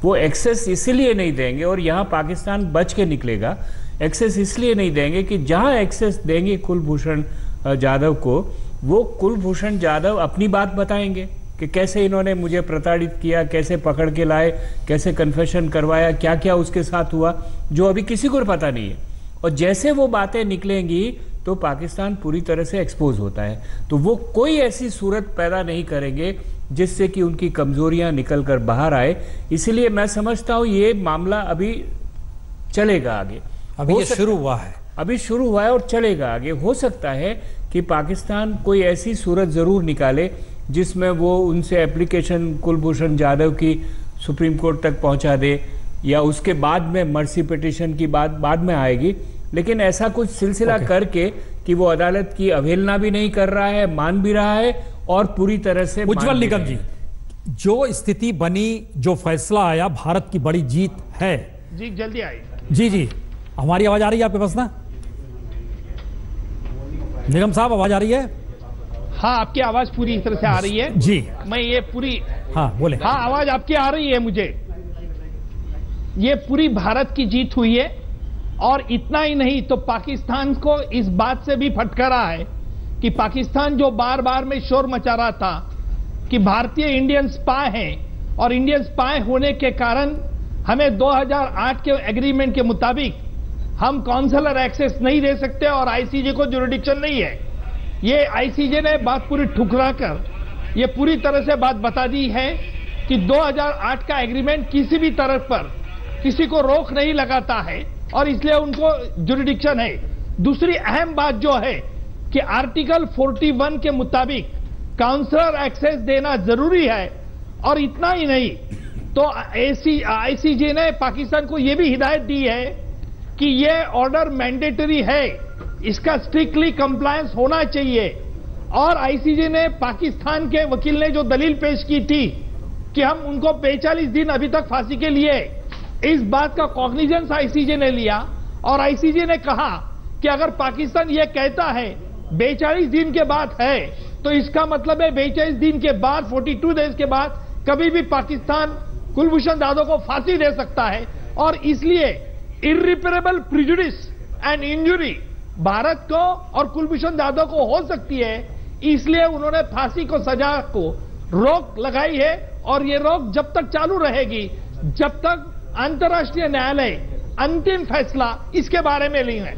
वो एक्सेस इसलिए नहीं देंगे और यहाँ पाकिस्तान बच के निकलेगा। एक्सेस इसलिए नहीं देंगे कि जहाँ एक्सेस देंगे कुलभूषण जाधव को, वो कुलभूषण जाधव अपनी बात बताएंगे कि कैसे इन्होंने मुझे प्रताड़ित किया, कैसे पकड़ के लाए, कैसे कन्फेशन करवाया, क्या क्या उसके साथ हुआ, जो अभी किसी को पता नहीं है। और जैसे वो बातें निकलेंगी तो पाकिस्तान पूरी तरह से एक्सपोज होता है, तो वो कोई ऐसी सूरत पैदा नहीं करेंगे जिससे कि उनकी कमजोरियां निकल कर बाहर आए। इसलिए मैं समझता हूं ये मामला अभी चलेगा आगे, अभी ये शुरू हुआ है, अभी शुरू हुआ है और चलेगा आगे। हो सकता है कि पाकिस्तान कोई ऐसी सूरत जरूर निकाले जिसमें वो उनसे एप्लीकेशन कुलभूषण जाधव की सुप्रीम कोर्ट तक पहुंचा दे, या उसके बाद में मर्सी पिटीशन की बात बाद में आएगी, लेकिन ऐसा कुछ सिलसिला करके कि वो अदालत की अवहेलना भी नहीं कर रहा है, मान भी रहा है और पूरी तरह से। उज्जवल निगम जी, जो स्थिति बनी, जो फैसला आया, भारत की बड़ी जीत है। जी जल्दी आई। जी हमारी आवाज आ रही है आपके पास ना? निगम साहब आवाज आ रही है? हाँ, आपकी आवाज पूरी तरह से आ रही है जी। मैं ये पूरी, हाँ बोले। हाँ, आवाज आपकी आ रही है मुझे। ये पूरी भारत की जीत हुई है और इतना ही नहीं तो पाकिस्तान को इस बात से भी फटकारा है कि पाकिस्तान जो बार बार में शोर मचा रहा था कि भारतीय इंडियन स्पाई हैं और इंडियन स्पाई होने के कारण हमें 2008 के एग्रीमेंट के मुताबिक हम काउंसलर एक्सेस नहीं दे सकते और आईसीजे को जुरिडिक्शन नहीं है। ये आईसीजे ने बात पूरी ठुकरा कर ये पूरी तरह से बात बता दी है कि 2008 का एग्रीमेंट किसी भी तरह पर किसी को रोक नहीं लगाता है और इसलिए उनको जुरिडिक्शन है। दूसरी अहम बात जो है कि आर्टिकल 41 के मुताबिक काउंसलर एक्सेस देना जरूरी है और इतना ही नहीं तो आईसीजे ने पाकिस्तान को यह भी हिदायत दी है कि यह ऑर्डर मैंडेटरी है, इसका स्ट्रिक्टली कंप्लायंस होना चाहिए। और आईसीजे ने पाकिस्तान के वकील ने जो दलील पेश की थी कि हम उनको 45 दिन अभी तक फांसी के लिए, इस बात का कॉग्निजेंस आईसीजे ने लिया और आईसीजे ने कहा कि अगर पाकिस्तान यह कहता है 42 दिन के बाद है तो इसका मतलब है 42 दिन के बाद 42 डेज के बाद कभी भी पाकिस्तान कुलभूषण जाधव को फांसी दे सकता है। और इसलिए इर्रिपेरेबल प्रिजुडिस एंड इंजुरी भारत को और कुलभूषण जाधव को हो सकती है, इसलिए उन्होंने फांसी को सजा को रोक लगाई है और ये रोक जब तक चालू रहेगी जब तक अंतर्राष्ट्रीय न्यायालय अंतिम फैसला इसके बारे में नहीं है।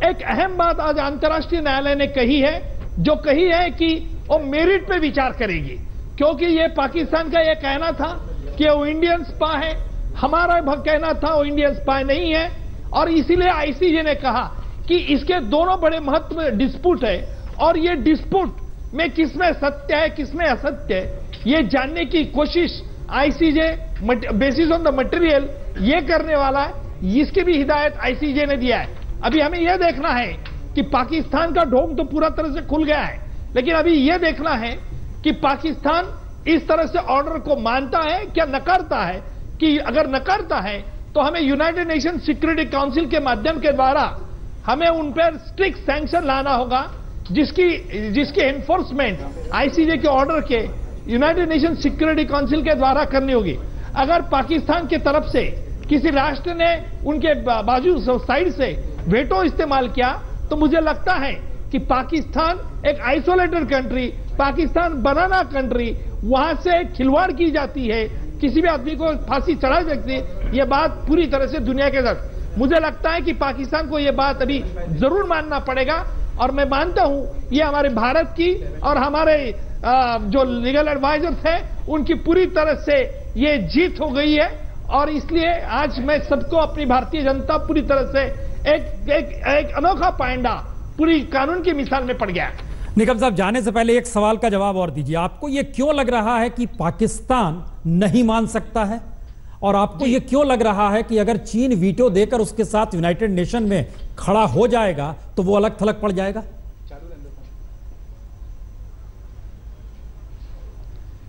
एक अहम बात आज अंतर्राष्ट्रीय न्यायालय ने कही है, जो कही है कि वो मेरिट पे विचार करेगी, क्योंकि ये पाकिस्तान का ये कहना था कि वो इंडियन स्पा है, हमारा कहना था वो इंडियन स्पा नहीं है। और इसीलिए आईसीजे ने कहा कि इसके दोनों बड़े महत्व डिस्प्यूट है और ये डिस्प्यूट में किसमें सत्य है किसमें असत्य है ये जानने की कोशिश ICJ basis on the material ये करने वाला है। इसकी भी हिदायत आईसीजे ने दिया है। अभी हमें यह देखना है कि पाकिस्तान का ढोंग तो पूरा तरह से खुल गया है, लेकिन अभी यह देखना है कि पाकिस्तान इस तरह से ऑर्डर को मानता है क्या नकारता है। कि अगर नकारता है तो हमें यूनाइटेड नेशन सिक्योरिटी काउंसिल के माध्यम के द्वारा हमें उन पर स्ट्रिक्ट सैंक्शन लाना होगा, जिसकी एनफोर्समेंट आईसीजे के ऑर्डर के यूनाइटेड नेशन सिक्योरिटी काउंसिल के द्वारा करनी होगी। अगर पाकिस्तान की तरफ से किसी राष्ट्र ने उनके बाजू साइड से वेटो इस्तेमाल किया तो मुझे लगता है कि पाकिस्तान एक आइसोलेटेड कंट्री, पाकिस्तान बनाना कंट्री, वहां से खिलवाड़ की जाती है, किसी भी आदमी को फांसी चढ़ा सकती है। यह बात पूरी तरह से दुनिया के साथ मुझे लगता है कि पाकिस्तान को यह बात अभी जरूर मानना पड़ेगा और मैं मानता हूं ये हमारे भारत की और हमारे जो लीगल एडवाइजर्स हैं उनकी पूरी तरह से ये जीत हो गई है। और इसलिए आज मैं सबको अपनी भारतीय जनता पूरी तरह से एक अनोखा पायंडा पूरी कानून की मिसाल में पड़ गया है। निकम साहब, जाने से पहले एक सवाल का जवाब और दीजिए। आपको यह क्यों लग रहा है कि पाकिस्तान नहीं मान सकता है और आपको यह क्यों लग रहा है कि अगर चीन वीटो देकर उसके साथ यूनाइटेड नेशन में खड़ा हो जाएगा तो वो अलग थलग पड़ जाएगा?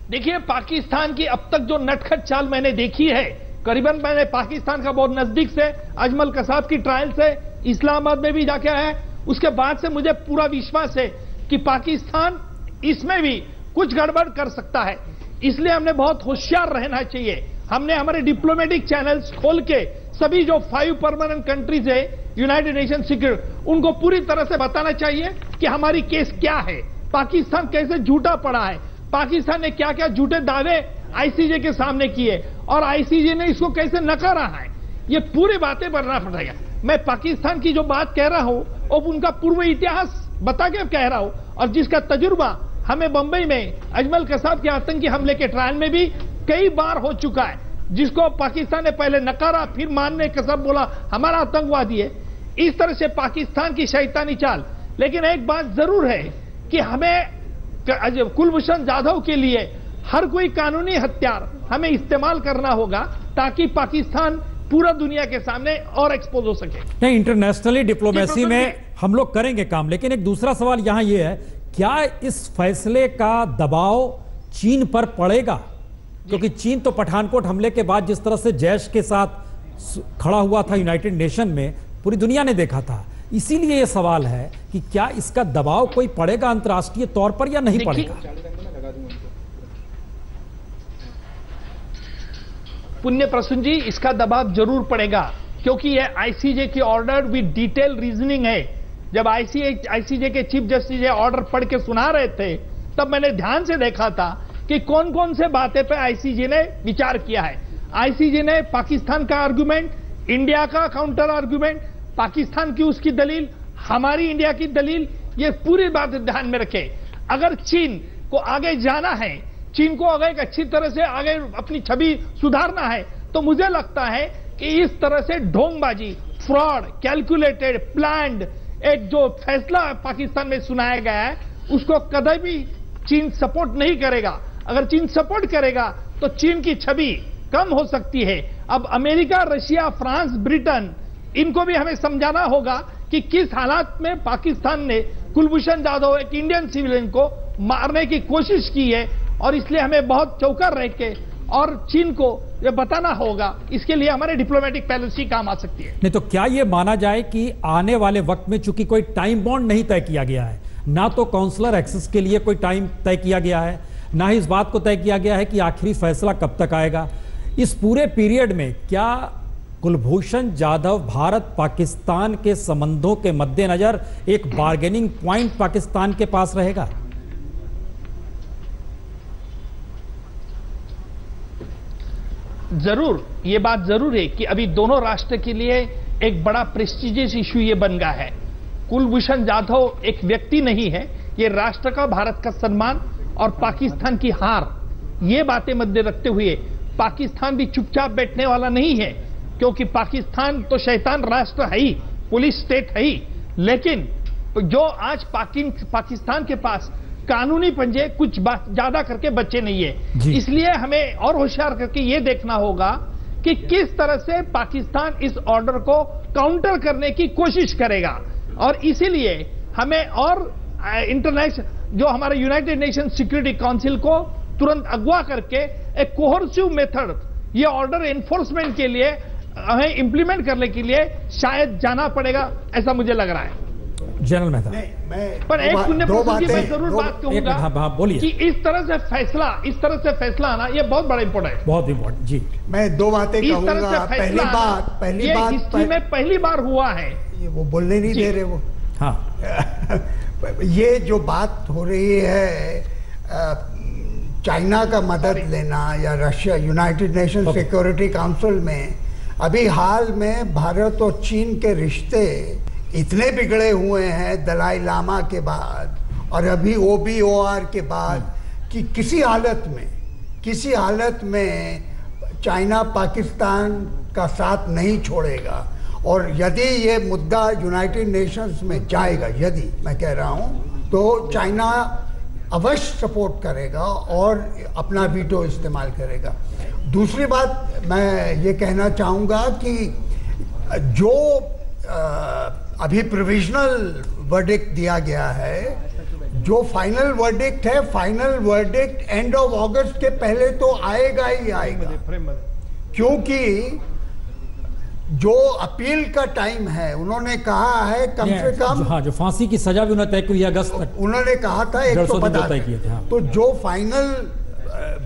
देखिए, पाकिस्तान की अब तक जो नटखट चाल मैंने देखी है, करीबन मैंने पाकिस्तान का बहुत नजदीक से अजमल कसाब की ट्रायल से इस्लामाबाद में भी जाके आया है, उसके बाद से मुझे पूरा विश्वास है कि पाकिस्तान इसमें भी कुछ गड़बड़ कर सकता है। इसलिए हमने बहुत होशियार रहना चाहिए। हमने हमारे डिप्लोमेटिक चैनल्स खोल के सभी जो 5 परमानेंट कंट्रीज है यूनाइटेड नेशन सिक्योरिटी, उनको पूरी तरह से बताना चाहिए कि हमारी केस क्या है, पाकिस्तान कैसे झूठा पड़ा है, पाकिस्तान ने क्या क्या झूठे दावे आईसीजे के सामने किए और आईसीजे ने इसको कैसे नकारा है। ये पूरी बातें बनना पड़ेगा। मैं पाकिस्तान की जो बात कह रहा हूं और उनका पूर्व इतिहास बता के कह रहा हूं और जिसका तजुर्बा हमें बंबई में अजमल कसाब के आतंकी हमले के ट्रायल में भी कई बार हो चुका है, जिसको पाकिस्तान ने पहले नकारा फिर मानने कसम बोला हमारा आतंकवादी है। इस तरह से पाकिस्तान की शैतानी चाल। लेकिन एक बात जरूर है कि हमें कुलभूषण जाधव के लिए हर कोई कानूनी हथियार हमें इस्तेमाल करना होगा ताकि पाकिस्तान पूरा दुनिया के सामने और एक्सपोज हो सके। नहीं, इंटरनेशनली डिप्लोमेसी में हम लोग करेंगे काम, लेकिन एक दूसरा सवाल यहां यह है, क्या इस फैसले का दबाव चीन पर पड़ेगा? क्योंकि चीन तो पठानकोट हमले के बाद जिस तरह से जैश के साथ खड़ा हुआ था यूनाइटेड नेशन में, पूरी दुनिया ने देखा था। इसीलिए यह सवाल है कि क्या इसका दबाव कोई पड़ेगा अंतर्राष्ट्रीय तौर पर या नहीं पड़ेगा? पुण्य प्रसून जी, इसका दबाव जरूर पड़ेगा क्योंकि यह आईसीजे की ऑर्डर विद डिटेल रीजनिंग है। जब आईसीजे के चीफ जस्टिस ये ऑर्डर पढ़ के सुना रहे थे तब मैंने ध्यान से देखा था कि कौन कौन से बातें पे आईसीजे ने विचार किया है। आईसीजे ने पाकिस्तान का आर्गुमेंट, इंडिया का काउंटर आर्गुमेंट, पाकिस्तान की उसकी दलील, हमारी इंडिया की दलील, ये पूरी बात ध्यान में रखें। अगर चीन को आगे जाना है, चीन को अगर एक अच्छी तरह से आगे अपनी छवि सुधारना है, तो मुझे लगता है कि इस तरह से ढोंगबाजी, फ्रॉड, कैलकुलेटेड, प्लान्ड एक जो फैसला पाकिस्तान में सुनाया गया है, उसको कभी भी चीन सपोर्ट नहीं करेगा। अगर चीन सपोर्ट करेगा तो चीन की छवि कम हो सकती है। अब अमेरिका, रशिया, फ्रांस, ब्रिटेन, इनको भी हमें समझाना होगा कि किस हालात में पाकिस्तान ने कुलभूषण जाधव, एक इंडियन सिविलियन को मारने की कोशिश की है, और इसलिए हमें बहुत चौकस रह के और चीन को ये बताना होगा। इसके लिए हमारे डिप्लोमेटिक पॉलिसी काम आ सकती है। नहीं तो क्या ये माना जाए कि आने वाले वक्त में, चूंकि कोई टाइम बॉन्ड नहीं तय किया गया है, ना तो काउंसलर एक्सेस के लिए कोई टाइम तय किया गया है, ना ही इस बात को तय किया गया है कि आखिरी फैसला कब तक आएगा, इस पूरे पीरियड में क्या कुलभूषण जाधव भारत पाकिस्तान के संबंधों के मद्देनजर एक बार्गेनिंग पॉइंट पाकिस्तान के पास रहेगा? जरूर, ये बात जरूर है कि अभी दोनों राष्ट्र के लिए एक बड़ा प्रेस्टिजियस इशू ये बन गया है। कुलभूषण जाधव एक व्यक्ति नहीं है, ये राष्ट्र का, भारत का सम्मान और पाकिस्तान की हार, ये बातें मद्दे रखते हुए पाकिस्तान भी चुपचाप बैठने वाला नहीं है, क्योंकि पाकिस्तान तो शैतान राष्ट्र है ही, पुलिस स्टेट है ही, लेकिन जो आज पाकिस्तान के पास कानूनी पंजे कुछ ज्यादा करके बच्चे नहीं है। इसलिए हमें और होशियार करके ये देखना होगा कि किस तरह से पाकिस्तान इस ऑर्डर को काउंटर करने की कोशिश करेगा, और इसीलिए हमें और इंटरनेशनल जो हमारे यूनाइटेड नेशन सिक्योरिटी काउंसिल को तुरंत अगवा करके एक कोहर्सिव मेथड, ये ऑर्डर एनफोर्समेंट के लिए हमें इंप्लीमेंट करने के लिए शायद जाना पड़ेगा, ऐसा मुझे लग रहा है। जनरल मेहता, पर एक पुण्य प्रसंग की मैं जरूर बात कहूंगा बोलिए कि इस तरह से फैसला आना ये बहुत बड़ा इंपॉर्टेंट है, बहुत इंपॉर्टेंट। जी, मैं दो बातें कहूंगा। पहली बात पहली बार हुआ है, वो बोलने नहीं दे रहे वो। हाँ ये जो बात हो रही है चाइना का मदद लेना या Russia, United nation security council में, अभी हाल में भारत और चीन के रिश्ते इतने बिगड़े हुए हैं दलाई लामा के बाद और अभी OBOR के बाद कि किसी हालत में चाइना पाकिस्तान का साथ नहीं छोड़ेगा। और यदि ये मुद्दा यूनाइटेड नेशंस में जाएगा, यदि मैं कह रहा हूँ, तो चाइना अवश्य सपोर्ट करेगा और अपना वीटो इस्तेमाल करेगा। दूसरी बात मैं ये कहना चाहूँगा कि जो अभी प्रोविजनल वर्डिक्ट दिया गया है, जो फाइनल वर्डिक्ट है, फाइनल वर्डिक्ट एंड ऑफ अगस्त के पहले तो आएगा ही आएगा, क्योंकि जो अपील का टाइम है, उन्होंने कहा है कम से कम, हाँ, जो फांसी की सजा भी उन्होंने तय की अगस्त तक, उन्होंने कहा था 150। तो जो फाइनल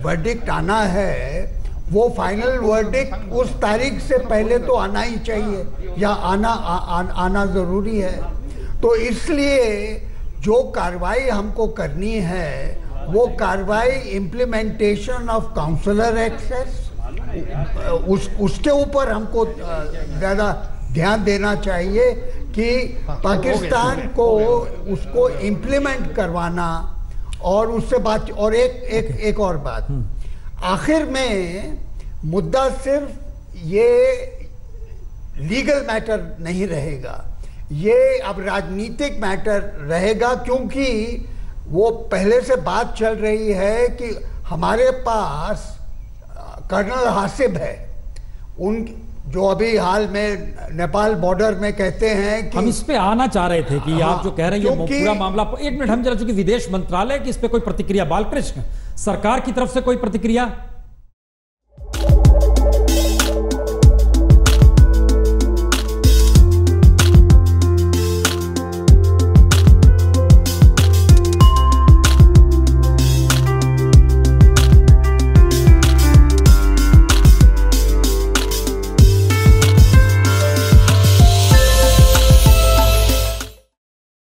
वर्डिक्ट आना है, वो फाइनल वर्डिक्ट उस तारीख से पहले तो आना ही चाहिए, या आना जरूरी है। तो इसलिए जो कार्रवाई हमको करनी है, वो कार्रवाई इम्प्लीमेंटेशन ऑफ काउंसलर एक्सेस, उसके ऊपर हमको ज़्यादा ध्यान देना चाहिए कि पाकिस्तान को उसको इम्प्लीमेंट करवाना, और उससे बात। और एक और बात, आखिर में मुद्दा सिर्फ ये लीगल मैटर नहीं रहेगा, ये अब राजनीतिक मैटर रहेगा, क्योंकि वो पहले से बात चल रही है कि हमारे पास कर्नल हासिब है, उन जो अभी हाल में नेपाल बॉर्डर में कहते हैं कि हम इस पे आना चाह रहे थे कि आप जो कह रहे हैं ये पूरा मामला, एक मिनट हम जरा, चूंकि विदेश मंत्रालय की इस पे कोई प्रतिक्रिया, बालकृष्ण, सरकार की तरफ से कोई प्रतिक्रिया?